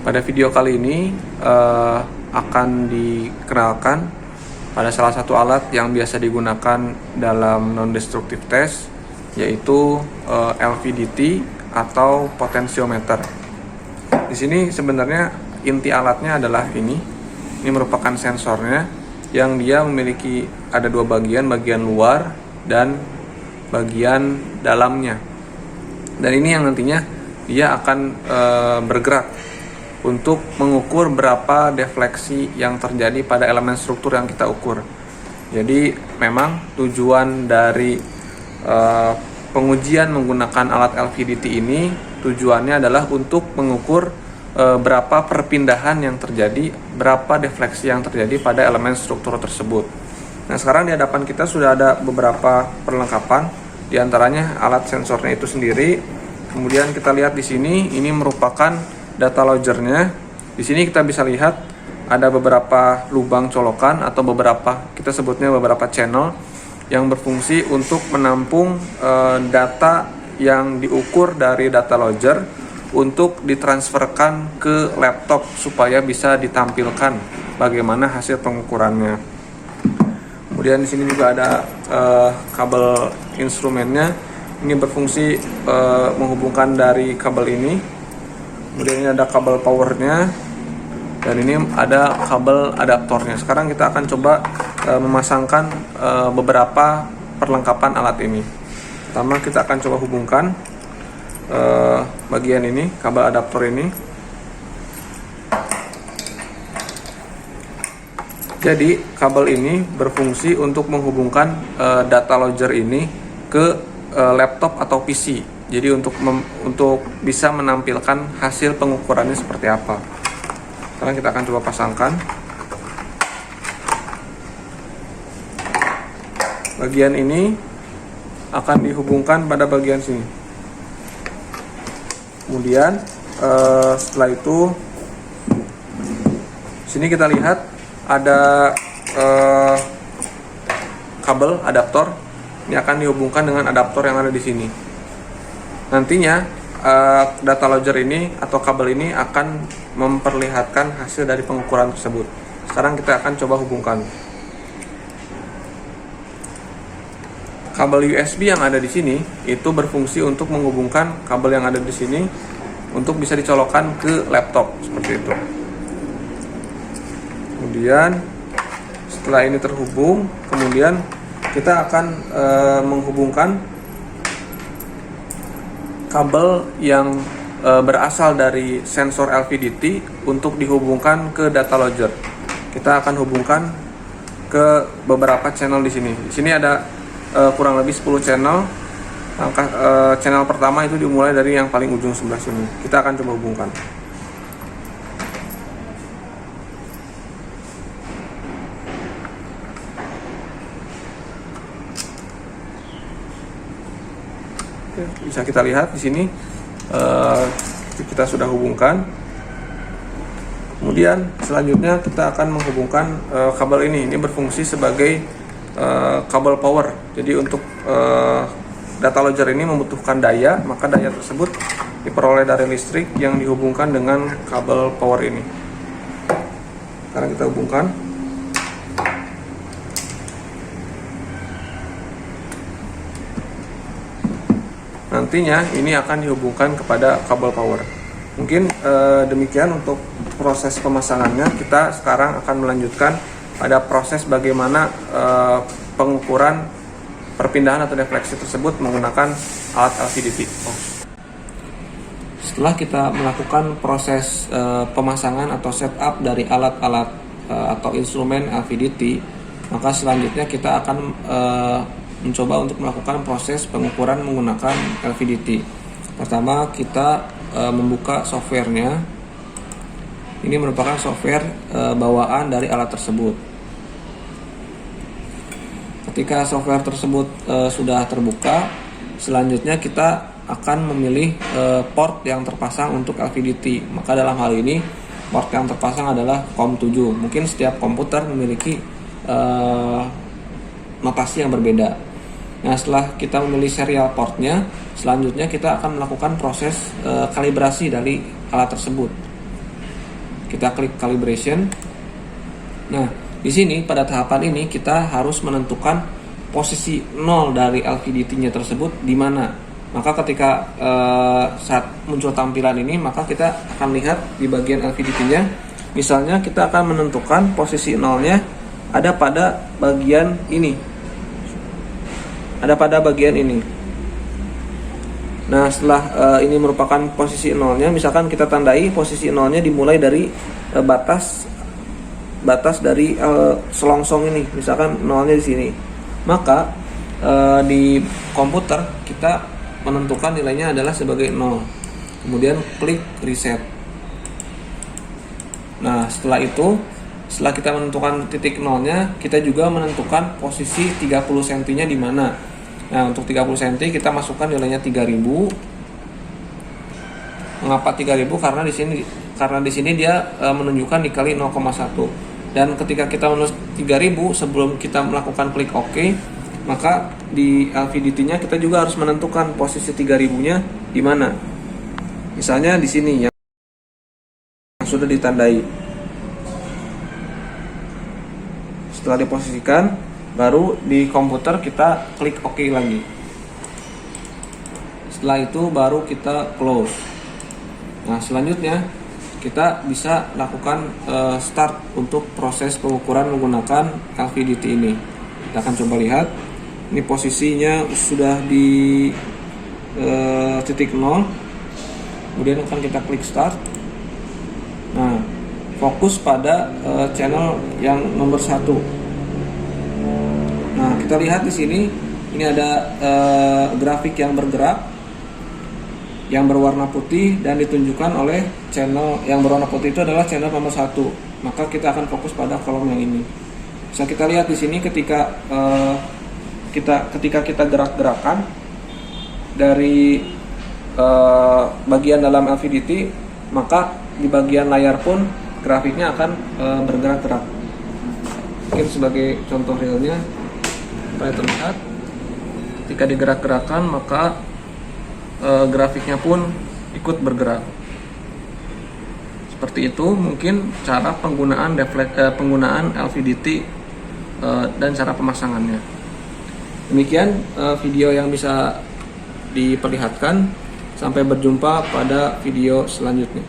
Pada video kali ini akan dikenalkan pada salah satu alat yang biasa digunakan dalam non-destructive test, yaitu LVDT atau potentiometer. Di sini sebenarnya inti alatnya adalah ini merupakan sensornya yang dia memiliki ada dua bagian luar dan bagian dalamnya. Dan ini yang nantinya dia akan bergerak untuk mengukur berapa defleksi yang terjadi pada elemen struktur yang kita ukur. Jadi memang tujuan dari pengujian menggunakan alat LVDT ini tujuannya adalah untuk mengukur berapa perpindahan yang terjadi, berapa defleksi yang terjadi pada elemen struktur tersebut. Nah, sekarang di hadapan kita sudah ada beberapa perlengkapan, di antaranya alat sensornya itu sendiri. Kemudian kita lihat di sini, ini merupakan data loggernya. Di sini kita bisa lihat ada beberapa lubang colokan atau kita sebutnya beberapa channel yang berfungsi untuk menampung data yang diukur dari data logger untuk ditransferkan ke laptop supaya bisa ditampilkan bagaimana hasil pengukurannya. Kemudian di sini juga ada kabel instrumennya. Ini berfungsi menghubungkan dari kabel ini. Kemudian ini ada kabel powernya, dan ini ada kabel adaptornya. Sekarang kita akan coba memasangkan beberapa perlengkapan alat ini. Pertama kita akan coba hubungkan bagian ini, kabel adaptor ini. Jadi kabel ini berfungsi untuk menghubungkan data logger ini ke laptop atau PC. Jadi untuk bisa menampilkan hasil pengukurannya seperti apa. Sekarang kita akan coba pasangkan. Bagian ini akan dihubungkan pada bagian sini. Kemudian setelah itu, sini kita lihat ada kabel adaptor. Ini akan dihubungkan dengan adaptor yang ada di sini. Nantinya data logger ini atau kabel ini akan memperlihatkan hasil dari pengukuran tersebut. Sekarang kita akan coba hubungkan. Kabel USB yang ada di sini itu berfungsi untuk menghubungkan kabel yang ada di sini untuk bisa dicolokkan ke laptop seperti itu. Kemudian setelah ini terhubung, kemudian kita akan menghubungkan kabel yang berasal dari sensor LVDT untuk dihubungkan ke data logger. Kita akan hubungkan ke beberapa channel di sini. Di sini ada kurang lebih 10 channel. Channel pertama itu dimulai dari yang paling ujung sebelah sini. Kita akan coba hubungkan. Bisa kita lihat di sini kita sudah hubungkan. Kemudian selanjutnya kita akan menghubungkan kabel ini. Ini berfungsi sebagai kabel power. Jadi untuk data logger ini membutuhkan daya, maka daya tersebut diperoleh dari listrik yang dihubungkan dengan kabel power ini. Sekarang kita hubungkan. Nantinya ini akan dihubungkan kepada kabel power. Mungkin demikian untuk proses pemasangannya. Kita sekarang akan melanjutkan pada proses bagaimana pengukuran perpindahan atau defleksi tersebut menggunakan alat LVDT. Setelah kita melakukan proses pemasangan atau setup dari alat-alat atau instrumen LVDT, maka selanjutnya kita akan mencoba untuk melakukan proses pengukuran menggunakan LVDT. Pertama kita membuka softwarenya. Ini merupakan software bawaan dari alat tersebut. Ketika software tersebut sudah terbuka, selanjutnya kita akan memilih port yang terpasang untuk LVDT. Maka dalam hal ini port yang terpasang adalah COM7. Mungkin setiap komputer memiliki notasi yang berbeda. Nah, setelah kita memilih serial portnya, selanjutnya kita akan melakukan proses kalibrasi dari alat tersebut. Kita klik calibration. Nah, di sini pada tahapan ini kita harus menentukan posisi 0 dari LVDT-nya tersebut di mana. Maka ketika saat muncul tampilan ini, maka kita akan lihat di bagian LVDT-nya. Misalnya kita akan menentukan posisi 0-nya ada pada bagian ini. Ada pada bagian ini. Nah, setelah ini merupakan posisi 0-nya, misalkan kita tandai posisi 0-nya dimulai dari batas dari selongsong ini, misalkan 0-nya di sini. Maka di komputer kita menentukan nilainya adalah sebagai 0. Kemudian klik reset. Nah, setelah kita menentukan titik 0-nya, kita juga menentukan posisi 30 cm-nya di mana. Nah, untuk 30 cm kita masukkan nilainya 3000. Mengapa 3000? Karena di sini dia menunjukkan dikali 0,1. Dan ketika kita menulis 3000 sebelum kita melakukan klik OK, maka di LVDT-nya kita juga harus menentukan posisi 3000-nya di mana. Misalnya di sini yang sudah ditandai. Setelah diposisikan, baru di komputer kita klik OK lagi. Setelah itu baru kita close. Nah, selanjutnya kita bisa lakukan start untuk proses pengukuran menggunakan LVDT ini. Kita akan coba lihat. Ini posisinya sudah di titik 0. Kemudian akan kita klik start. Nah, fokus pada channel yang nomor 1. Nah, kita lihat di sini ini ada grafik yang bergerak yang berwarna putih dan ditunjukkan oleh channel yang berwarna putih itu adalah channel nomor 1. Maka kita akan fokus pada kolom yang ini. Bisa kita lihat di sini ketika kita gerak-gerakan dari bagian dalam LVDT, maka di bagian layar pun grafiknya akan bergerak-gerak. Mungkin sebagai contoh realnya supaya terlihat, ketika digerak-gerakan maka grafiknya pun ikut bergerak. Seperti itu mungkin cara penggunaan LVDT dan cara pemasangannya. Demikian video yang bisa diperlihatkan. Sampai berjumpa pada video selanjutnya.